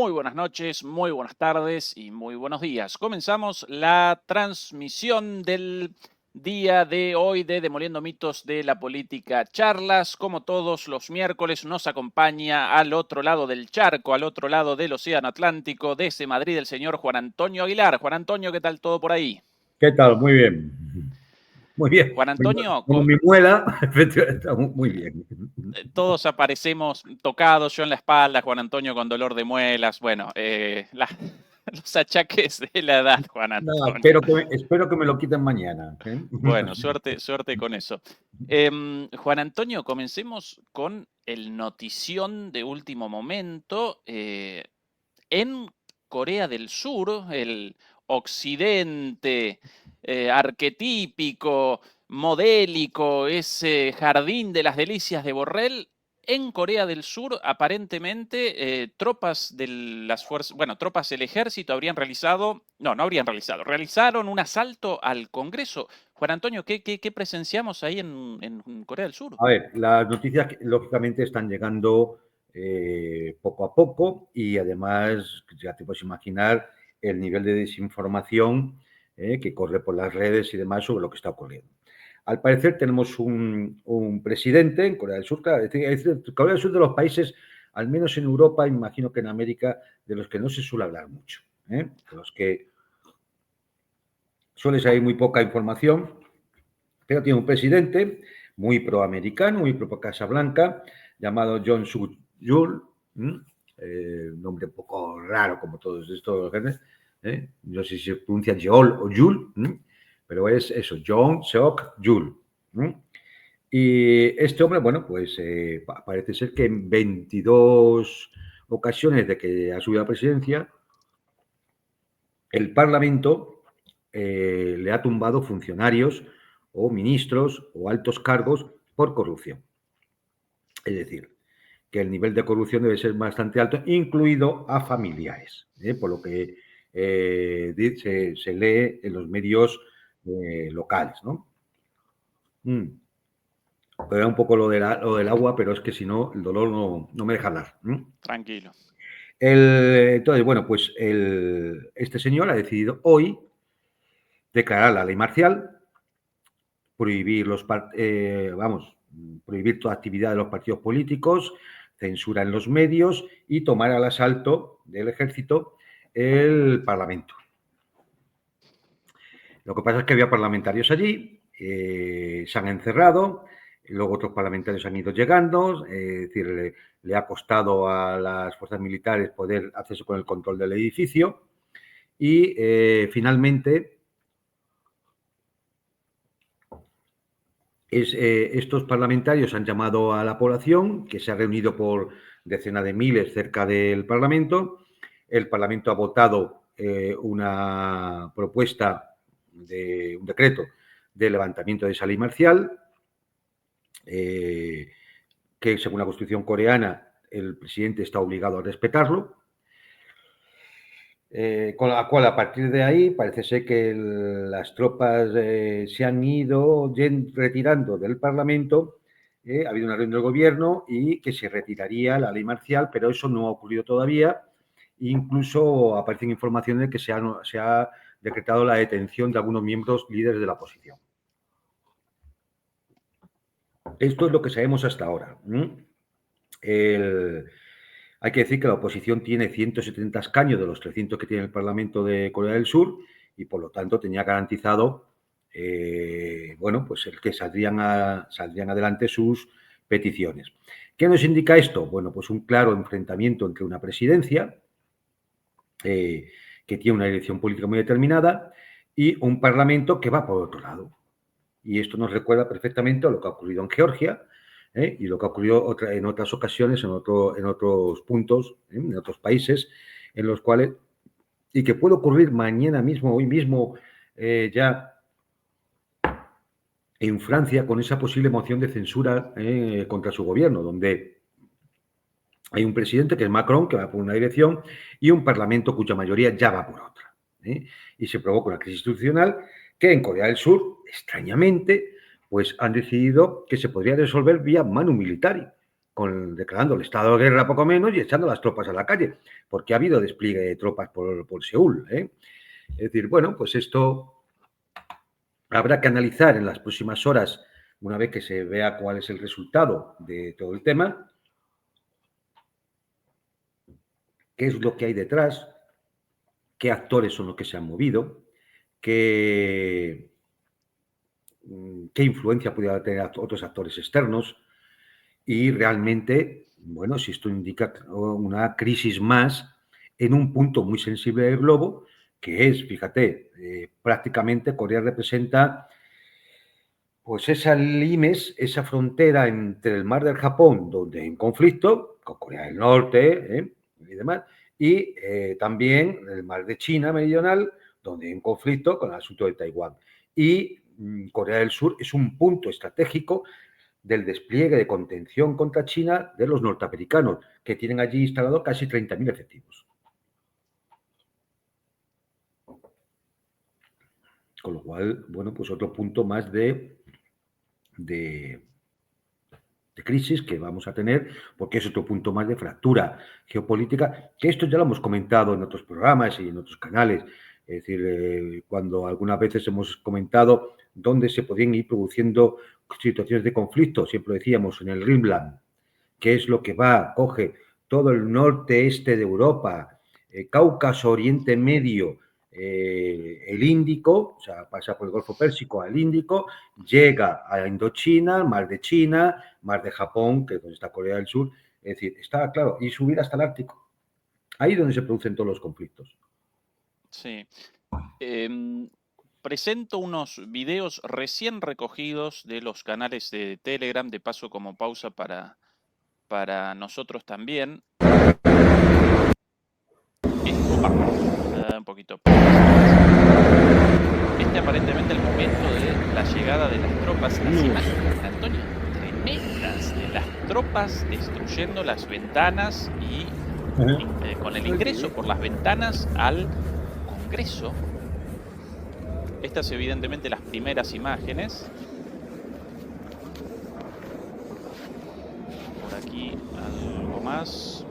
Muy buenas noches, muy buenas tardes y muy buenos días. Comenzamos la transmisión del día de hoy de Demoliendo Mitos de la Política Charlas. Como todos los miércoles nos acompaña al otro lado del charco, al otro lado del Océano Atlántico, desde Madrid, el señor Juan Antonio Aguilar. Juan Antonio, ¿qué tal todo por ahí? ¿Qué tal? Muy bien. Muy bien. Juan Antonio, Como mi muela, está muy bien. todos aparecemos tocados, yo en la espalda, Juan Antonio con dolor de muelas, bueno, los achaques de la edad, Juan No, Antonio. espero que me lo quiten mañana. Bueno, suerte con eso. Juan Antonio, comencemos con el notición de último momento. En Corea del Sur, el occidente arquetípico, modélico, ese jardín de las delicias de Borrell. En Corea del Sur, aparentemente, tropas de las fuerzas, bueno, tropas del ejército realizaron un asalto al Congreso. Juan Antonio, ¿qué presenciamos ahí en Corea del Sur? A ver, las noticias lógicamente están llegando poco a poco y además ya te puedes imaginar el nivel de desinformación que corre por las redes y demás sobre lo que está ocurriendo. Al parecer tenemos un presidente en Corea del Sur, claro, es decir, Corea del Sur de los países, al menos en Europa, imagino que en América, de los que no se suele hablar mucho, de los que suele ser muy poca información, pero tiene un presidente muy proamericano, muy pro Casa Blanca, llamado John Suk-yeol, nombre un poco raro como todos estos, no sé si se pronuncia Yeol o Yul, pero es eso, John Suk-yeol. Y este hombre, bueno, pues parece ser que en 22 ocasiones de que ha subido a la presidencia, el Parlamento le ha tumbado funcionarios o ministros o altos cargos por corrupción. Es decir, que el nivel de corrupción debe ser bastante alto, incluido a familiares, por lo que se lee en los medios locales, ¿no? Pero era un poco lo del agua, pero es que si no, el dolor no me deja hablar. Tranquilo. Entonces, bueno, pues este señor ha decidido hoy declarar la ley marcial, prohibir prohibir toda actividad de los partidos políticos, censura en los medios y tomar al asalto del ejército el Parlamento. Lo que pasa es que había parlamentarios allí, se han encerrado, luego otros parlamentarios han ido llegando, es decir, le ha costado a las fuerzas militares poder hacerse con el control del edificio y finalmente estos parlamentarios han llamado a la población, que se ha reunido por decenas de miles cerca del Parlamento. El Parlamento ha votado una propuesta de un decreto de levantamiento de esa ley marcial, que según la Constitución coreana el presidente está obligado a respetarlo. Con la cual, a partir de ahí, parece ser que las tropas se han ido retirando del Parlamento. Ha habido una reunión del gobierno y que se retiraría la ley marcial, pero eso no ha ocurrido todavía. Incluso aparecen informaciones de que se ha decretado la detención de algunos miembros líderes de la oposición. Esto es lo que sabemos hasta ahora. Hay que decir que la oposición tiene 170 escaños de los 300 que tiene el Parlamento de Corea del Sur y, por lo tanto, tenía garantizado, pues el que saldrían adelante sus peticiones. ¿Qué nos indica esto? Bueno, pues un claro enfrentamiento entre una presidencia que tiene una dirección política muy determinada y un Parlamento que va por otro lado. Y esto nos recuerda perfectamente a lo que ha ocurrido en Georgia, y lo que ha ocurrido en otras ocasiones, en otros puntos, en otros países, en los cuales, y que puede ocurrir mañana mismo, hoy mismo, ya en Francia, con esa posible moción de censura contra su gobierno, donde hay un presidente, que es Macron, que va por una dirección, y un parlamento cuya mayoría ya va por otra. Y se provoca una crisis institucional que en Corea del Sur, extrañamente, pues han decidido que se podría resolver vía manu militari. declarando el estado de guerra poco menos y echando las tropas a la calle, porque ha habido despliegue de tropas por Seúl. Es decir, bueno, pues esto habrá que analizar en las próximas horas, una vez que se vea cuál es el resultado de todo el tema, qué es lo que hay detrás, qué actores son los que se han movido, qué influencia podría tener otros actores externos y realmente, bueno, si esto indica una crisis más en un punto muy sensible del globo, que es, fíjate, prácticamente Corea representa pues esa limes, esa frontera entre el mar del Japón, donde hay un conflicto, con Corea del Norte y demás, y también el mar de China meridional, donde hay un conflicto con el asunto de Taiwán. Y Corea del Sur es un punto estratégico del despliegue de contención contra China de los norteamericanos, que tienen allí instalado casi 30.000 efectivos. Con lo cual, bueno, pues otro punto más de crisis que vamos a tener, porque es otro punto más de fractura geopolítica, que esto ya lo hemos comentado en otros programas y en otros canales. Es decir, cuando algunas veces hemos comentado dónde se podían ir produciendo situaciones de conflicto, siempre decíamos en el Rimland, que es lo que coge todo el norte-este de Europa, Cáucaso, Oriente Medio, el Índico, o sea, pasa por el Golfo Pérsico al Índico, llega a Indochina, Mar de China, Mar de Japón, que es donde está Corea del Sur, es decir, está claro, y subir hasta el Ártico. Ahí es donde se producen todos los conflictos. Sí. Presento unos videos recién recogidos de los canales de Telegram, de paso como pausa para nosotros también. Un poquito. Este aparentemente el momento de la llegada de las tropas. Las imágenes, Antonio, tremendas, de las tropas destruyendo las ventanas y con el ingreso por las ventanas al Congreso. Estas evidentemente las primeras imágenes. Por aquí algo más.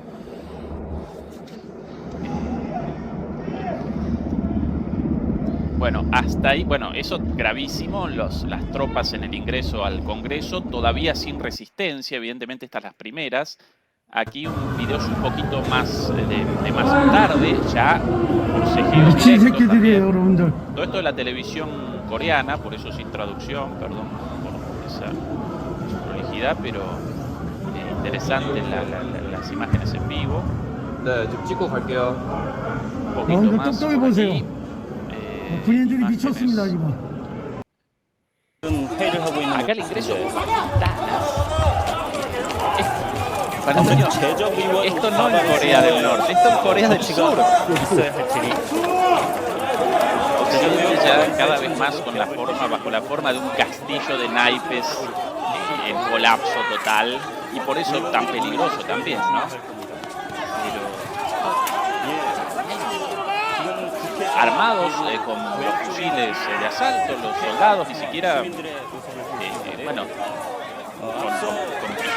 Bueno, hasta ahí, bueno, eso gravísimo, las tropas en el ingreso al Congreso, todavía sin resistencia, evidentemente estas las primeras. Aquí un video un poquito más de más tarde, ya forcejeo directo también. Todo esto de la televisión coreana, por eso sin traducción, perdón por esa prolijidad, pero interesante las imágenes en vivo. Un poquito más por aquí. 군인들이 미쳤습니다 지금. Acá el ingreso por las ventanas. Para Antonio, esto no en Corea del Norte, esto en Corea del Sur. Ya cada vez más bajo la forma de un castillo de naipes en colapso total, y por eso tan peligroso también, ¿no? Armados con los fusiles de asalto, los soldados ni siquiera, bueno,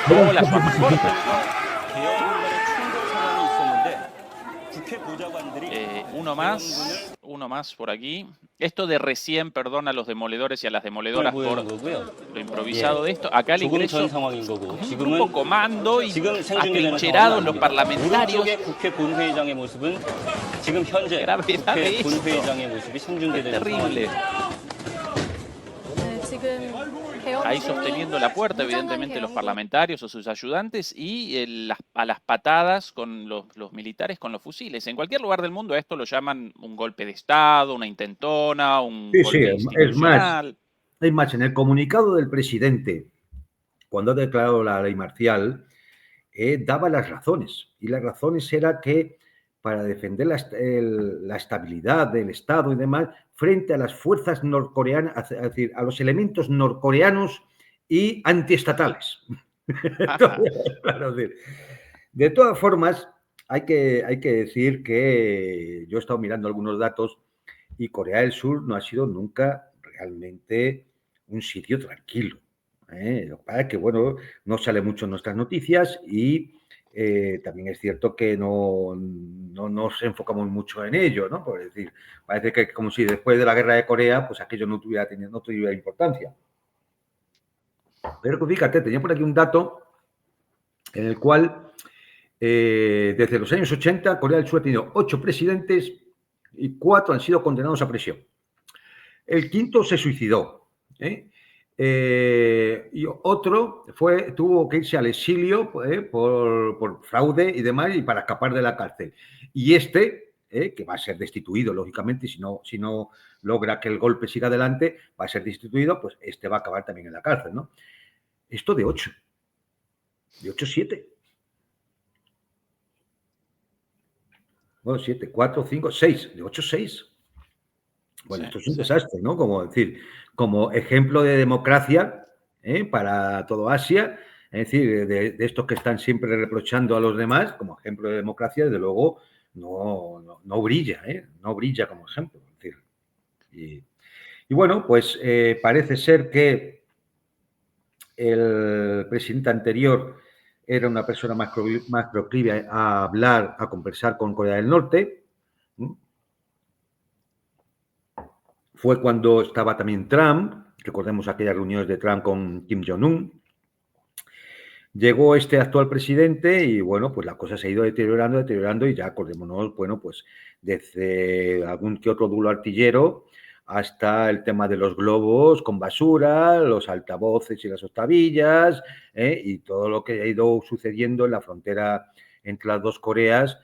con bolas o armas cortas, ¿no? Uno más por aquí. Esto de recién, perdón a los demoledores y a las demoledoras por lo improvisado de esto. Acá el ingreso con un grupo comando y atrincherados los parlamentarios. Gravedad de esto. Es terrible. Ahí sosteniendo la puerta, evidentemente, los parlamentarios o sus ayudantes y a las patadas con los militares con los fusiles. En cualquier lugar del mundo a esto lo llaman un golpe de Estado, una intentona, un golpe institucional. Es más, en el comunicado del presidente, cuando ha declarado la ley marcial, daba las razones. Y las razones era que para defender la estabilidad del Estado y demás, frente a las fuerzas norcoreanas, es decir, a los elementos norcoreanos y antiestatales. De todas formas, hay que decir que yo he estado mirando algunos datos y Corea del Sur no ha sido nunca realmente un sitio tranquilo. Lo que pasa es que, bueno, no sale mucho en nuestras noticias y también es cierto que no nos enfocamos mucho en ello, ¿no? Por decir, parece que como si después de la guerra de Corea, pues aquello no tuviera importancia. Pero fíjate, tenía por aquí un dato en el cual desde los años 80 Corea del Sur ha tenido 8 presidentes y 4 han sido condenados a prisión. El quinto se suicidó. Y otro tuvo que irse al exilio por fraude y demás y para escapar de la cárcel. Y que va a ser destituido, lógicamente, si no logra que el golpe siga adelante, va a ser destituido, pues va a acabar también en la cárcel, ¿no? Esto de 8. De 8, 7. Bueno, 7, 4, 5, 6. De 8, 6. Bueno, Sí, esto es un sí. desastre, ¿no? Como ejemplo de democracia para todo Asia, es decir, de estos que están siempre reprochando a los demás, como ejemplo de democracia, desde luego no brilla, no brilla como ejemplo. Es decir, y bueno, pues parece ser que el presidente anterior era una persona más proclive a hablar, a conversar con Corea del Norte. Fue cuando estaba también Trump, recordemos aquellas reuniones de Trump con Kim Jong-un. Llegó este actual presidente y, bueno, pues la cosa se ha ido deteriorando y ya acordémonos, bueno, pues desde algún que otro duelo artillero hasta el tema de los globos con basura, los altavoces y las octavillas, y todo lo que ha ido sucediendo en la frontera entre las dos Coreas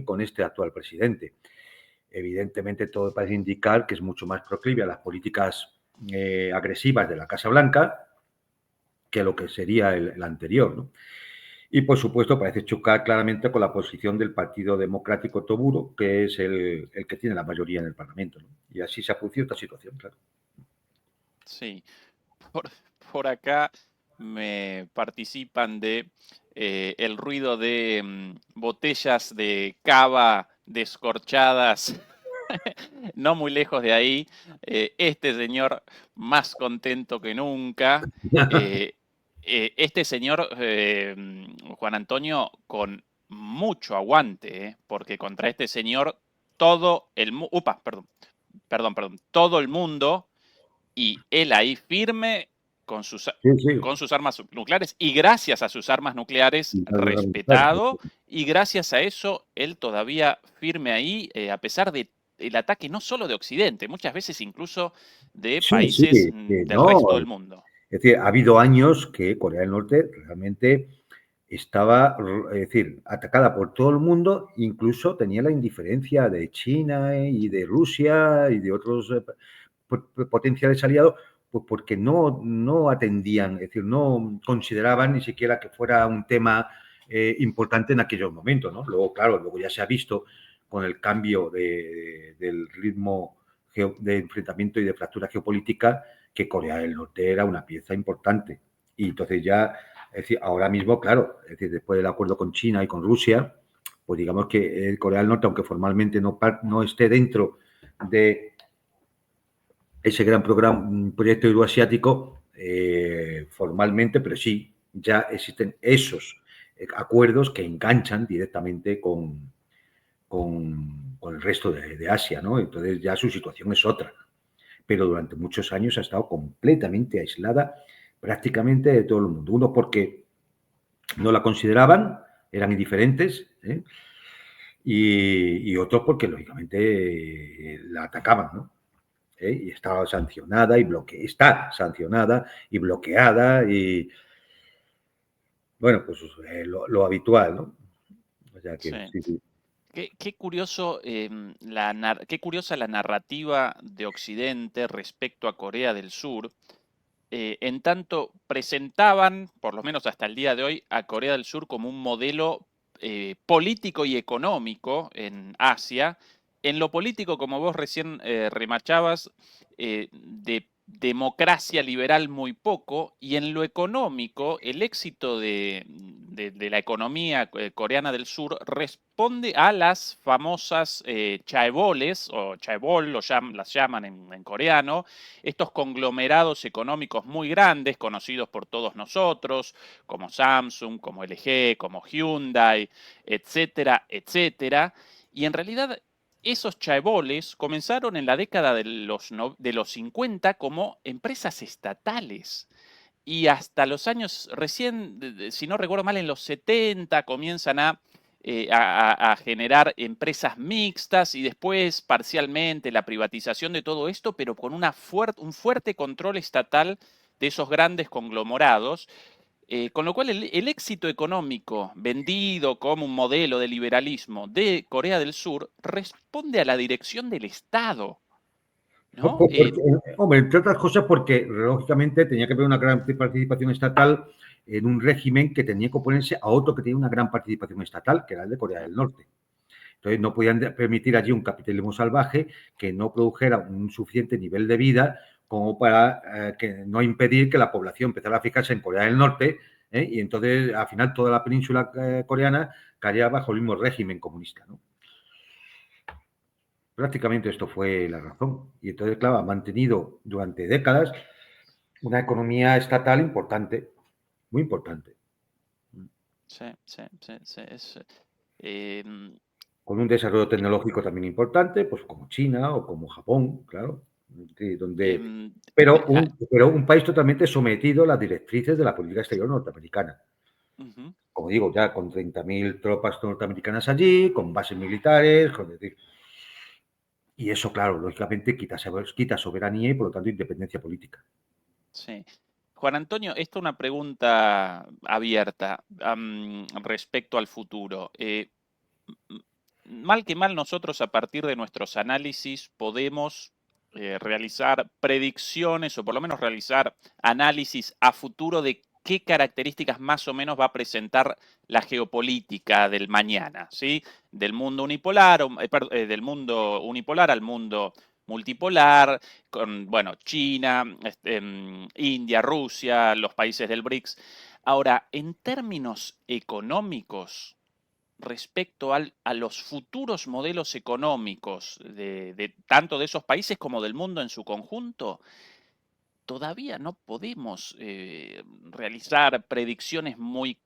con este actual presidente. Evidentemente, todo parece indicar que es mucho más proclive a las políticas agresivas de la Casa Blanca que lo que sería el anterior, ¿no? Y, por supuesto, parece chocar claramente con la posición del Partido Democrático Toburo, que es el que tiene la mayoría en el Parlamento, ¿no? Y así se ha producido esta situación, claro. Sí. Por, por acá me participan de el ruido de botellas de cava descorchadas, no muy lejos de ahí. Este señor más contento que nunca. Este señor, Juan Antonio, con mucho aguante, porque contra este señor todo el mundo, todo el mundo y él ahí firme con sus, Sí. con sus armas nucleares y gracias a sus armas nucleares respetado y gracias a eso él todavía firme ahí a pesar de el ataque no solo de Occidente, muchas veces incluso de países del resto del mundo. Es decir, ha habido años que Corea del Norte realmente estaba, es decir, atacada por todo el mundo, incluso tenía la indiferencia de China y de Rusia y de otros potenciales aliados, pues porque no atendían, es decir, no consideraban ni siquiera que fuera un tema importante en aquellos momentos, ¿no? Luego ya se ha visto con el cambio del ritmo de enfrentamiento y de fractura geopolítica que Corea del Norte era una pieza importante. Y entonces ya, es decir, ahora mismo, claro, es decir, después del acuerdo con China y con Rusia, pues digamos que Corea del Norte, aunque formalmente no esté dentro de ese gran proyecto euroasiático, formalmente, pero sí, ya existen esos acuerdos que enganchan directamente con el resto de Asia, ¿no? Entonces ya su situación es otra. Pero durante muchos años ha estado completamente aislada prácticamente de todo el mundo. Uno porque no la consideraban, eran indiferentes, y otros porque lógicamente la atacaban, ¿no? Y estaba sancionada y está sancionada y bloqueada y bueno, pues lo habitual, ¿no? O sea que Sí. sí. Qué curioso, qué curiosa la narrativa de Occidente respecto a Corea del Sur. En tanto presentaban, por lo menos hasta el día de hoy, a Corea del Sur como un modelo político y económico en Asia. En lo político, como vos recién remachabas, de democracia liberal muy poco, y en lo económico, el éxito de la economía coreana del sur responde a las famosas chaeboles, o chaebol, las llaman en coreano, estos conglomerados económicos muy grandes, conocidos por todos nosotros, como Samsung, como LG, como Hyundai, etcétera, etcétera. Y en realidad esos chaeboles comenzaron en la década de los 50 como empresas estatales. Y hasta los años recién, si no recuerdo mal, en los 70 comienzan a generar empresas mixtas y después parcialmente la privatización de todo esto, pero con un fuerte control estatal de esos grandes conglomerados. Con lo cual el éxito económico vendido como un modelo de liberalismo de Corea del Sur responde a la dirección del Estado, ¿no? Hombre, entre otras cosas porque, lógicamente, tenía que haber una gran participación estatal en un régimen que tenía que oponerse a otro que tenía una gran participación estatal, que era el de Corea del Norte. Entonces, no podían permitir allí un capitalismo salvaje que no produjera un suficiente nivel de vida como para que no impedir que la población empezara a fijarse en Corea del Norte, y entonces, al final, toda la península coreana caería bajo el mismo régimen comunista, ¿no? Prácticamente esto fue la razón. Y entonces, claro, ha mantenido durante décadas una economía estatal importante, muy importante. Sí. Con un desarrollo tecnológico también importante, pues como China o como Japón, claro. Pero un país totalmente sometido a las directrices de la política exterior norteamericana. Como digo, ya con 30.000 tropas norteamericanas allí, con bases militares, y eso, claro, lógicamente quita soberanía y, por lo tanto, independencia política. Sí. Juan Antonio, esta es una pregunta abierta respecto al futuro. Mal que mal, nosotros a partir de nuestros análisis podemos realizar predicciones o por lo menos realizar análisis a futuro de qué características más o menos va a presentar la geopolítica del mañana, ¿sí? Del mundo unipolar, del mundo unipolar al mundo multipolar, con, bueno, China, India, Rusia, los países del BRICS. Ahora, en términos económicos, respecto a los futuros modelos económicos tanto de esos países como del mundo en su conjunto, todavía no podemos realizar predicciones muy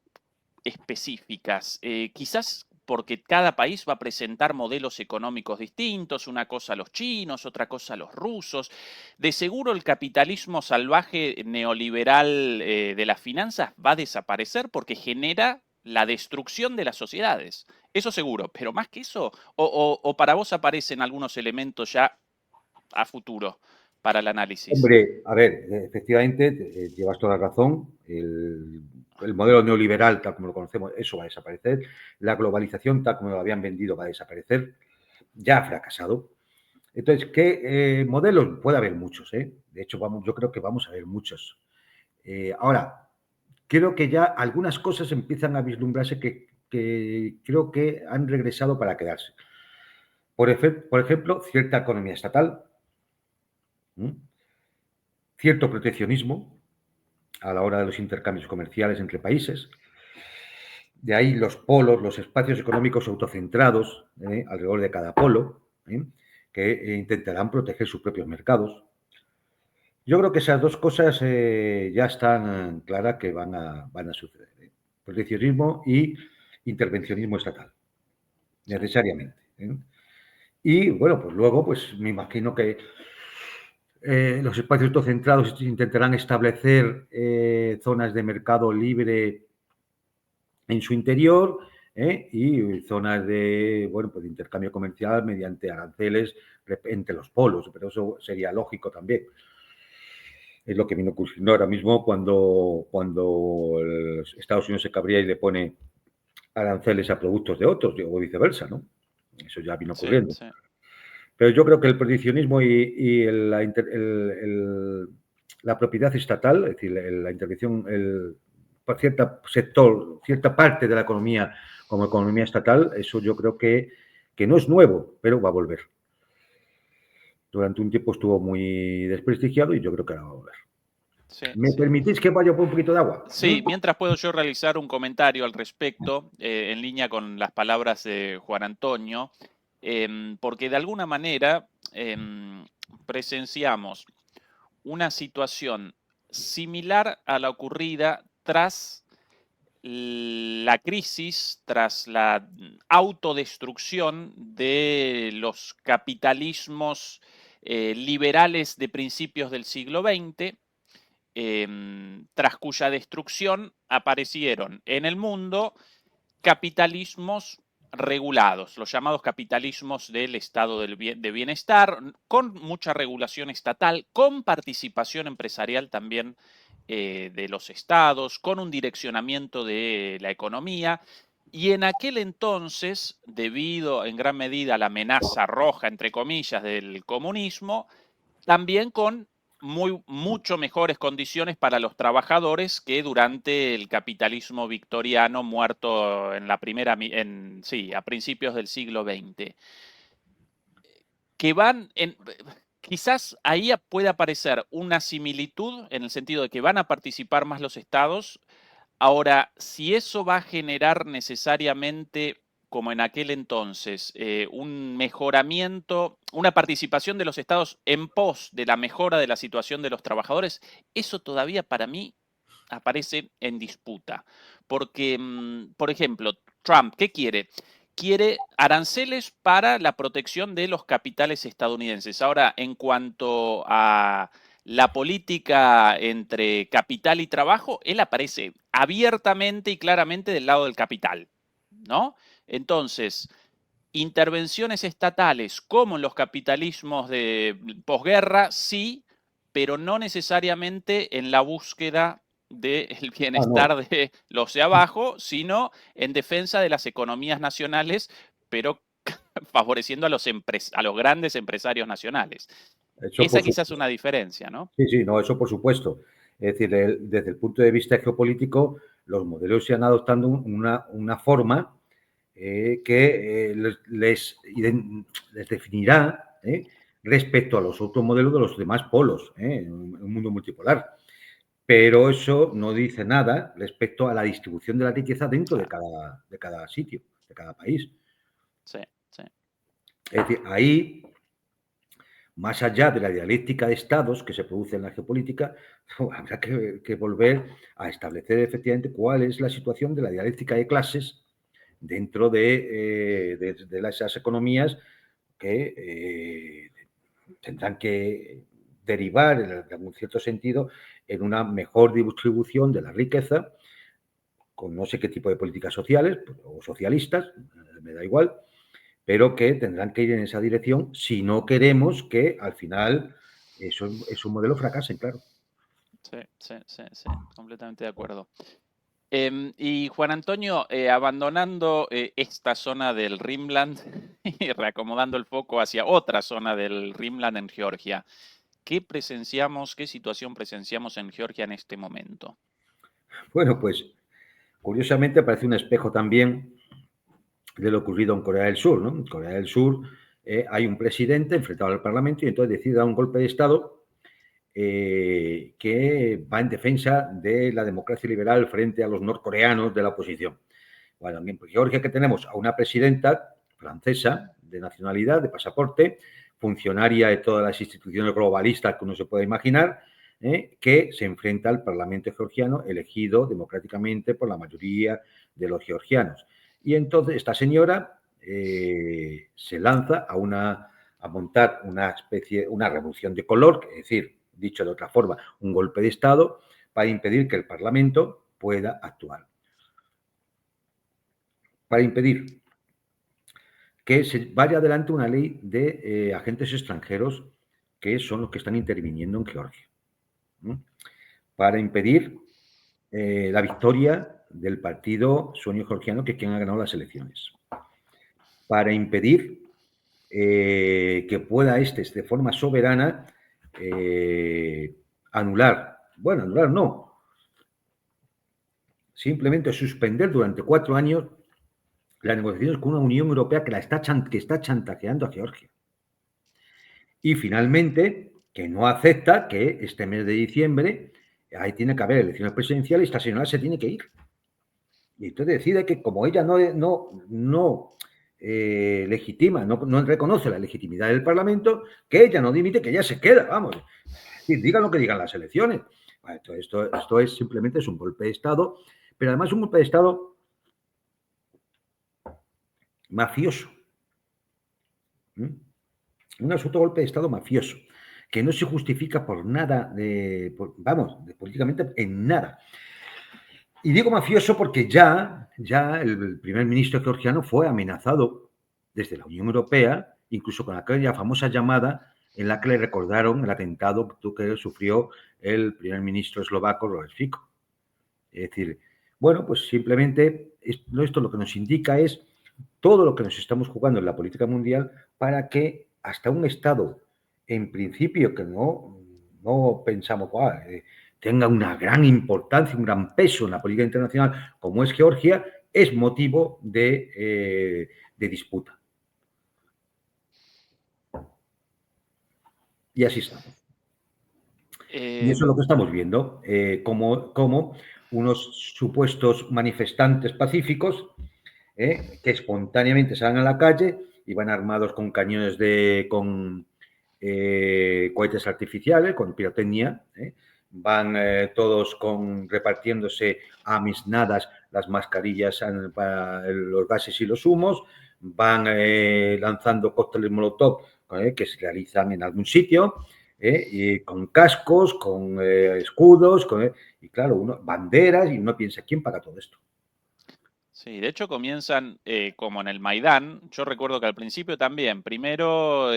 específicas. Quizás porque cada país va a presentar modelos económicos distintos, una cosa a los chinos, otra cosa a los rusos. De seguro el capitalismo salvaje neoliberal de las finanzas va a desaparecer porque genera la destrucción de las sociedades. Eso seguro, pero más que eso, o para vos aparecen algunos elementos ya a futuro para el análisis. Hombre, a ver, efectivamente, llevas toda la razón. El modelo neoliberal, tal como lo conocemos, eso va a desaparecer. La globalización, tal como lo habían vendido, va a desaparecer. Ya ha fracasado. Entonces, ¿qué modelos? Puede haber muchos, ¿eh? De hecho, yo creo que vamos a ver muchos. Ahora, creo que ya algunas cosas empiezan a vislumbrarse que creo que han regresado para quedarse. Por ejemplo, cierta economía estatal, cierto proteccionismo a la hora de los intercambios comerciales entre países. De ahí los polos, los espacios económicos autocentrados alrededor de cada polo, que intentarán proteger sus propios mercados. Yo creo que esas dos cosas ya están claras que van a suceder. Proteccionismo y intervencionismo estatal, necesariamente. Y, bueno, pues luego, pues me imagino que los espacios autocentrados intentarán establecer zonas de mercado libre en su interior y zonas de, bueno, pues de intercambio comercial mediante aranceles entre los polos, pero eso sería lógico también. Es lo que vino ocurriendo ahora mismo cuando Estados Unidos se cabría y le pone aranceles a productos de otros, o viceversa, ¿no? Eso ya vino ocurriendo. Sí. Pero yo creo que el proteccionismo y la propiedad estatal, es decir, la intervención, cierta sector, cierta parte de la economía como economía estatal, eso yo creo que no es nuevo, pero va a volver. Durante un tiempo estuvo muy desprestigiado y yo creo que ahora va a volver. Sí, ¿Me sí. permitís que vaya por un poquito de agua? Sí, mientras puedo yo realizar un comentario al respecto, en línea con las palabras de Juan Antonio, porque de alguna manera presenciamos una situación similar a la ocurrida tras la crisis, tras la autodestrucción de los capitalismos liberales de principios del siglo XX, tras cuya destrucción aparecieron en el mundo capitalismos regulados, los llamados capitalismos del estado de bienestar, con mucha regulación estatal, con participación empresarial también de los estados, con un direccionamiento de la economía. Y en aquel entonces, debido en gran medida a la amenaza roja, entre comillas, del comunismo, también con mucho mejores condiciones para los trabajadores que durante el capitalismo victoriano muerto en la primera, sí, a principios del siglo XX. Que van en, quizás ahí puede aparecer una similitud en el sentido de que van a participar más los estados. Ahora, si eso va a generar necesariamente, como en aquel entonces, un mejoramiento, una participación de los estados en pos de la mejora de la situación de los trabajadores, eso todavía para mí aparece en disputa. Porque, por ejemplo, Trump, ¿qué quiere? Quiere aranceles para la protección de los capitales estadounidenses. Ahora, en cuanto a la política entre capital y trabajo, él aparece abiertamente y claramente del lado del capital, ¿no? Entonces, intervenciones estatales como en los capitalismos de posguerra, sí, pero no necesariamente en la búsqueda del bienestar No. de los de abajo, sino en defensa de las economías nacionales, pero favoreciendo a a los grandes empresarios nacionales. Eso Esa por quizás es supuesto. una diferencia, ¿no? Sí, sí, no, eso por supuesto. Es decir, desde el punto de vista geopolítico, los modelos se han adoptando una forma que les definirá respecto a los otros modelos de los demás polos, en un mundo multipolar. Pero eso no dice nada respecto a la distribución de la riqueza dentro de cada sitio, de cada país. Sí, sí. Es decir, ahí, más allá de la dialéctica de estados que se produce en la geopolítica, habrá que volver a establecer efectivamente cuál es la situación de la dialéctica de clases dentro de esas economías que tendrán que derivar, en algún cierto sentido, en una mejor distribución de la riqueza, con no sé qué tipo de políticas sociales o socialistas, me da igual, pero que tendrán que ir en esa dirección si no queremos que al final esos modelos fracasen, claro. Sí, sí, sí, sí, completamente de acuerdo. Y Juan Antonio, abandonando esta zona del Rimland y reacomodando el foco hacia otra zona del Rimland en Georgia, ¿qué presenciamos, qué situación presenciamos en Georgia en este momento? Bueno, pues curiosamente parece un espejo también de lo ocurrido en Corea del Sur, ¿no? En Corea del Sur hay un presidente enfrentado al Parlamento y entonces decide dar un golpe de Estado que va en defensa de la democracia liberal frente a los norcoreanos de la oposición. Bueno, en Georgia que tenemos a una presidenta francesa de nacionalidad, de pasaporte, funcionaria de todas las instituciones globalistas que uno se pueda imaginar, que se enfrenta al Parlamento georgiano elegido democráticamente por la mayoría de los georgianos. Y entonces esta señora se lanza a montar una revolución de color, es decir, dicho de otra forma, un golpe de Estado para impedir que el Parlamento pueda actuar. Para impedir que se vaya adelante una ley de agentes extranjeros que son los que están interviniendo en Georgia. Para impedir la victoria del partido Sueño Georgiano, que es quien ha ganado las elecciones. Para impedir que pueda de forma soberana, anular no, simplemente suspender durante 4 años las negociaciones con una Unión Europea que está chantajeando a Georgia. Y finalmente, que no acepta que este mes de diciembre ahí tiene que haber elecciones presidenciales y esta señora se tiene que ir. Y entonces decide que como ella no legitima, no reconoce la legitimidad del Parlamento, que ella no dimite, que ella se queda, vamos. Es decir, digan lo que digan las elecciones. Bueno, esto es simplemente un golpe de Estado, pero además un golpe de Estado mafioso. Un absoluto golpe de Estado mafioso, que no se justifica por nada, políticamente en nada. Y digo mafioso porque ya el primer ministro georgiano fue amenazado desde la Unión Europea, incluso con aquella famosa llamada en la que le recordaron el atentado que sufrió el primer ministro eslovaco, Robert Fico. Es decir, bueno, pues simplemente esto lo que nos indica es todo lo que nos estamos jugando en la política mundial para que hasta un Estado, en principio, que no pensamos, tenga una gran importancia, un gran peso en la política internacional, como es Georgia, es motivo de disputa. Y así estamos. Y eso es lo que estamos viendo, como unos supuestos manifestantes pacíficos que espontáneamente salen a la calle y van armados con cañones con cohetes artificiales, con pirotecnia, van todos repartiéndose a misnadas las mascarillas para los gases y los humos, van lanzando cócteles molotov que se realizan en algún sitio, y con cascos, con escudos, y claro, banderas, y uno piensa, ¿quién paga todo esto? Sí, de hecho comienzan como en el Maidán. Yo recuerdo que al principio también, primero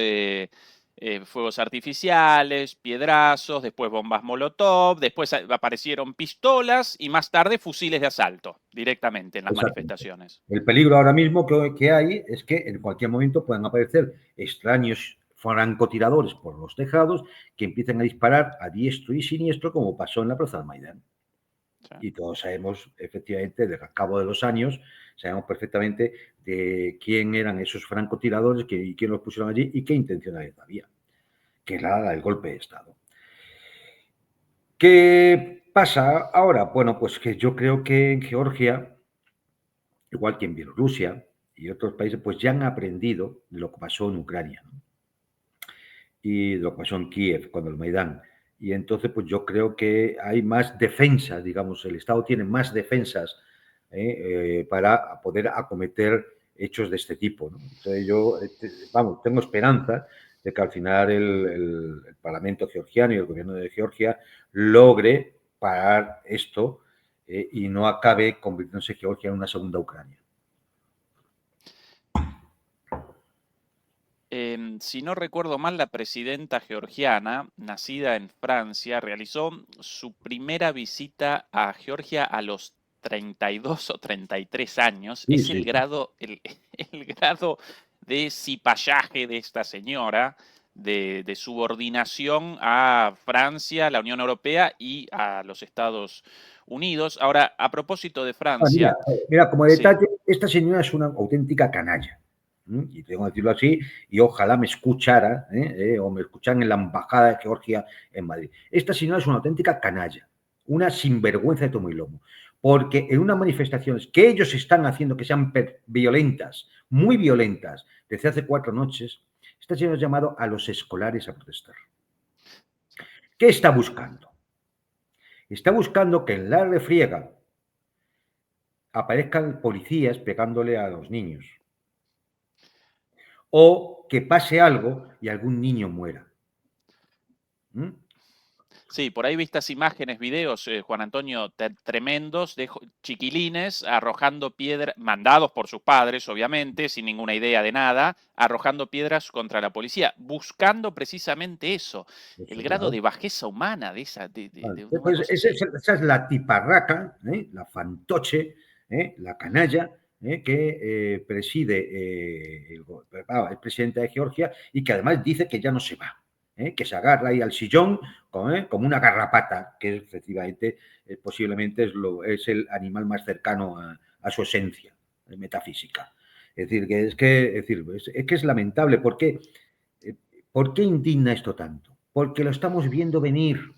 fuegos artificiales, piedrazos, después bombas Molotov, después aparecieron pistolas y más tarde fusiles de asalto directamente en las manifestaciones. El peligro ahora mismo que hay es que en cualquier momento puedan aparecer extraños francotiradores por los tejados que empiecen a disparar a diestro y siniestro, como pasó en la Plaza del Maidán. Sí. Y todos sabemos, efectivamente, al cabo de los años, sabemos perfectamente de quién eran esos francotiradores, quién los pusieron allí y qué intencionalidad había, que era el golpe de Estado. ¿Qué pasa ahora? Bueno, pues que yo creo que en Georgia, igual que en Bielorrusia y otros países, pues ya han aprendido de lo que pasó en Ucrania, ¿no? Y de lo que pasó en Kiev, cuando el Maidán. Y entonces, pues yo creo que hay más defensas, digamos, el Estado tiene más defensas para poder acometer hechos de este tipo, ¿no? Entonces yo, tengo esperanza de que al final el Parlamento georgiano y el gobierno de Georgia logre parar esto y no acabe convirtiéndose Georgia en una segunda Ucrania. Si no recuerdo mal, la presidenta georgiana, nacida en Francia, realizó su primera visita a Georgia a los 32 o 33 años. Sí, es el grado de cipallaje de esta señora, de subordinación a Francia, la Unión Europea y a los Estados Unidos. Ahora, a propósito de Francia... Mira, como detalle, esta señora es una auténtica canalla. Y tengo que decirlo así, y ojalá me escuchara, o me escucharan en la embajada de Georgia en Madrid. Esta señora es una auténtica canalla, una sinvergüenza de tomo y lomo, porque en unas manifestaciones que ellos están haciendo que sean violentas, muy violentas, desde hace 4 noches, esta señora ha llamado a los escolares a protestar. ¿Qué está buscando? Está buscando que en la refriega aparezcan policías pegándole a los niños, o que pase algo y algún niño muera. Sí, por ahí vistas imágenes, videos, Juan Antonio, tremendos de chiquilines arrojando piedras, mandados por sus padres, obviamente, sin ninguna idea de nada, arrojando piedras contra la policía, buscando precisamente eso, el grado de bajeza humana de esa... Pues esa es la tiparraca, la fantoche, la canalla, que preside el presidente de Georgia y que además dice que ya no se va. Que se agarra ahí al sillón como una garrapata, que efectivamente posiblemente es el animal más cercano a su esencia metafísica. Es decir, que es lamentable. ¿Por qué indigna esto tanto? Porque lo estamos viendo venir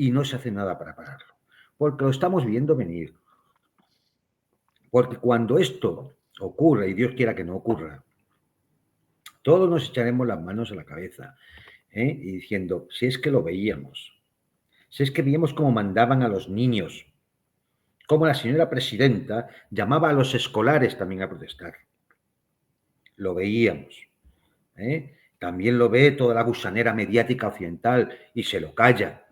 y no se hace nada para pararlo, porque lo estamos viendo venir. Porque cuando esto ocurra, y Dios quiera que no ocurra, todos nos echaremos las manos a la cabeza, y diciendo, si es que lo veíamos, si es que veíamos cómo mandaban a los niños, cómo la señora presidenta llamaba a los escolares también a protestar. Lo veíamos. También lo ve toda la gusanera mediática occidental y se lo calla.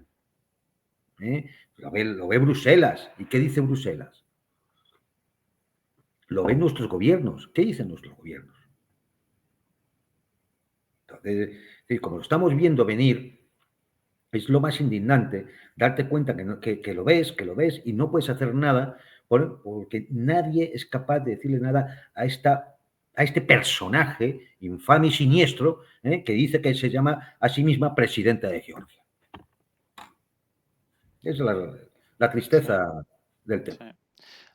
Lo ve Bruselas. ¿Y qué dice Bruselas? Lo ven nuestros gobiernos. ¿Qué dicen nuestros gobiernos? Entonces, como lo estamos viendo venir, es lo más indignante darte cuenta que lo ves y no puedes hacer nada porque nadie es capaz de decirle nada a este personaje infame y siniestro que dice que se llama a sí misma presidenta de Georgia. Es la tristeza del tema. Sí.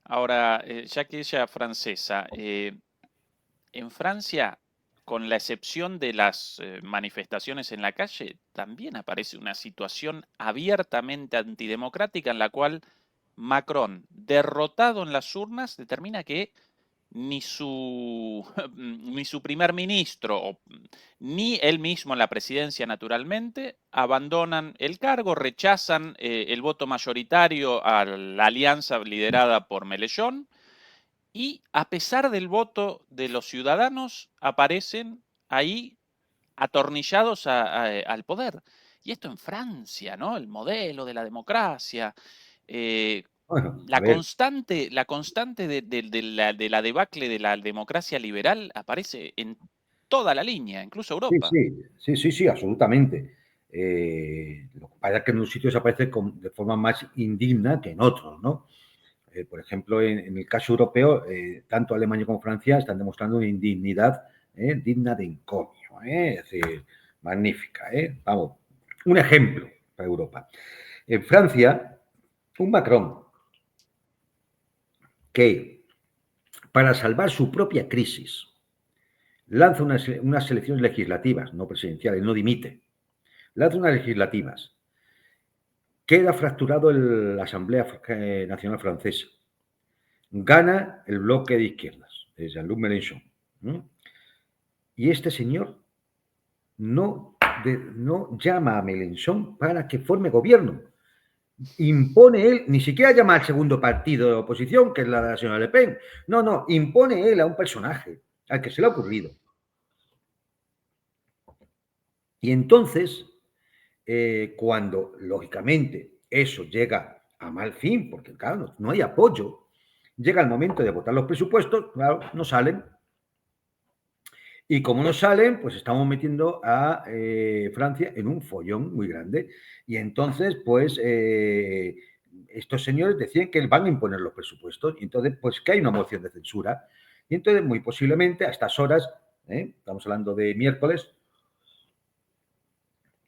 Ahora, ya que ella es francesa, en Francia, con la excepción de las manifestaciones en la calle, también aparece una situación abiertamente antidemocrática en la cual Macron, derrotado en las urnas, determina que ni su, ni su primer ministro, ni él mismo en la presidencia naturalmente, abandonan el cargo, rechazan el voto mayoritario a la alianza liderada por Mélenchon, y a pesar del voto de los ciudadanos, aparecen ahí atornillados al poder. Y esto en Francia, ¿no? El modelo de la democracia. Bueno, La constante de la debacle de la democracia liberal aparece en toda la línea, incluso Europa. Sí, absolutamente. Lo que pasa es que en unos sitios aparece de forma más indigna que en otros, ¿no? Por ejemplo, en el caso europeo, tanto Alemania como Francia están demostrando una indignidad digna de encomio, es decir, magnífica. Vamos, un ejemplo para Europa. En Francia, un Macron que, para salvar su propia crisis, lanza unas elecciones legislativas, no presidenciales, no dimite, lanza unas legislativas, queda fracturado la Asamblea Nacional Francesa, gana el bloque de izquierdas, de Jean-Luc Mélenchon. Y este señor no llama a Mélenchon para que forme gobierno. Impone él, ni siquiera llama al segundo partido de oposición, que es la de la señora Le Pen. No, impone él a un personaje al que se le ha ocurrido. Y entonces, cuando lógicamente eso llega a mal fin, porque claro, no hay apoyo, llega el momento de votar los presupuestos, claro, no salen. Y como no salen, pues estamos metiendo a Francia en un follón muy grande. Y entonces, pues, estos señores decían que van a imponer los presupuestos. Y entonces, pues, que hay una moción de censura. Y entonces, muy posiblemente, a estas horas, estamos hablando de miércoles,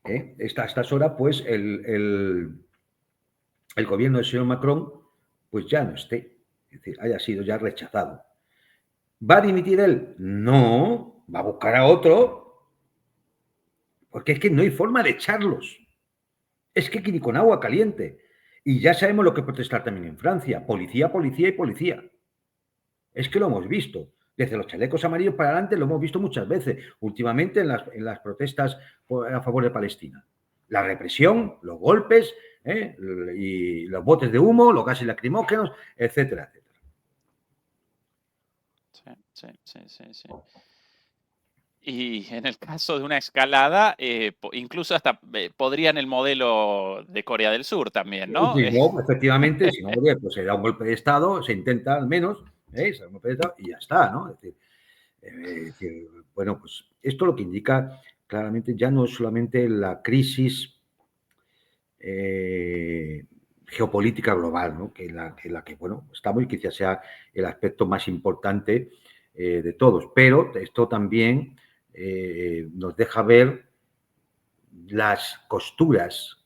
a estas horas, pues, el gobierno del señor Macron, pues ya no esté. Es decir, haya sido ya rechazado. ¿Va a dimitir él? No, va a buscar a otro, porque es que no hay forma de echarlos. Es que ni con agua caliente. Y ya sabemos lo que protestar también en Francia. Policía, policía y policía. Es que lo hemos visto. Desde los chalecos amarillos para adelante lo hemos visto muchas veces. Últimamente en las protestas a favor de Palestina. La represión, los golpes, y los botes de humo, los gases lacrimógenos, etcétera, etcétera. Sí. Y en el caso de una escalada, incluso hasta podrían el modelo de Corea del Sur también, ¿no? Sí, no, efectivamente, si no, pues se da un golpe de Estado, se intenta al menos, se da un golpe de Estado y ya está, ¿no? Es decir, bueno, pues esto lo que indica claramente ya no es solamente la crisis geopolítica global, ¿no? que la que, bueno, estamos y quizás sea el aspecto más importante de todos, pero esto también nos deja ver las costuras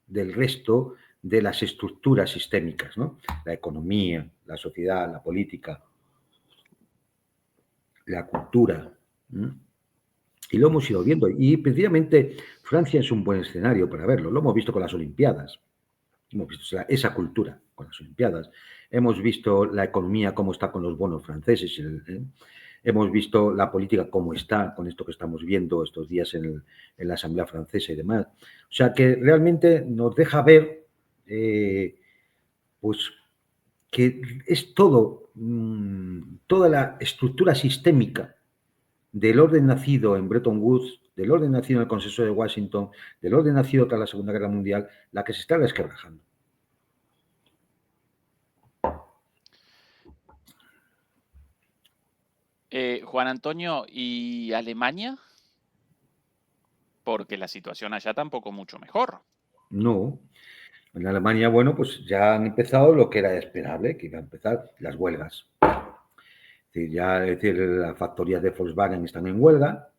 del resto de las estructuras sistémicas, ¿no? La economía, la sociedad, la política, la cultura. Y lo hemos ido viendo. Y precisamente Francia es un buen escenario para verlo. Lo hemos visto con las Olimpiadas. Hemos visto esa cultura con las Olimpiadas. Hemos visto la economía cómo está con los bonos franceses. Hemos visto la política cómo está con esto que estamos viendo estos días en la Asamblea Francesa y demás. O sea que realmente nos deja ver pues que es todo, toda la estructura sistémica del orden nacido en Bretton Woods, del orden nacido en el Consenso de Washington, del orden nacido tras la Segunda Guerra Mundial, la que se está resquebrajando. Juan Antonio, ¿y Alemania? Porque la situación allá tampoco mucho mejor. No. En Alemania, bueno, pues ya han empezado lo que era esperable, que iban a empezar las huelgas. Es decir, las factorías de Volkswagen están en huelga,